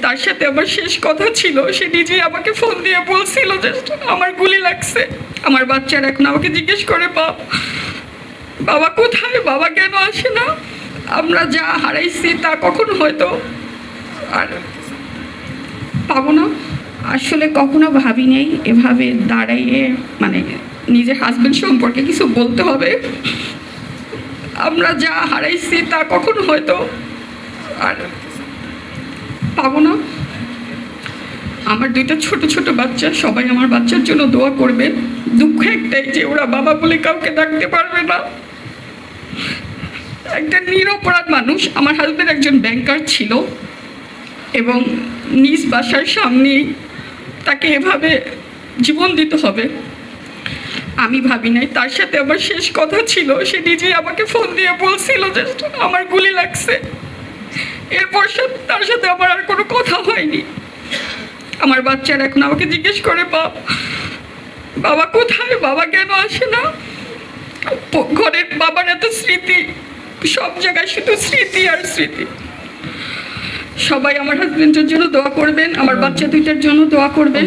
তার সাথে আমার শেষ কথা ছিল। সে নিজেই আমাকে ফোন দিয়ে বলছিল যে আমার গুলি লাগছে। আমার বাচ্চারা এখন আমাকে জিজ্ঞেস করে বাবা কোথায়, বাবা কেন আসে না? আমরা যা হারাইছি তা কখনো হয়তো আর পাবো না। আসলে কখনো ভাবি নেই এভাবে দাঁড়াইয়ে মানে নিজের হাজবেন্ড সম্পর্কে কিছু বলতে হবে। আমরা যা হারাইছি তা কখনো হয়তো আর পাবো না। আমার দুইটা ছোট ছোট বাচ্চা, সবাই আমার বাচ্চার জন্য দোয়া করবে। দুঃখ একটাই যে ওরা বাবা বলে কাউকে ডাকতে পারবে না। একটা নিরপরাধ মানুষ। আমার হাজবেন্ড একজন ব্যাংকার ছিল এবং নিজ বাসার সামনেই তাকে এভাবে জীবন দিতে হবে আমি ভাবি নাই। তার সাথে আমার শেষ কথা ছিল। সে নিজেই আমাকে ফোন দিয়ে বলছিল যে আমার গুলি লাগছে। এরপর তার সাথে আমার আর কোনো কথা হয়নি। আমার বাচ্চারা এখন আমাকে জিজ্ঞেস করে বাবা কোথায়, বাবা কেন আসে না? ঘরের বাবার এত স্মৃতি, সব জায়গায় শুধু স্মৃতি আর স্মৃতি। সবাই আমার হাজবেন্ডের জন্য দোয়া করবেন, আমার বাচ্চা দুইটার জন্য দোয়া করবেন।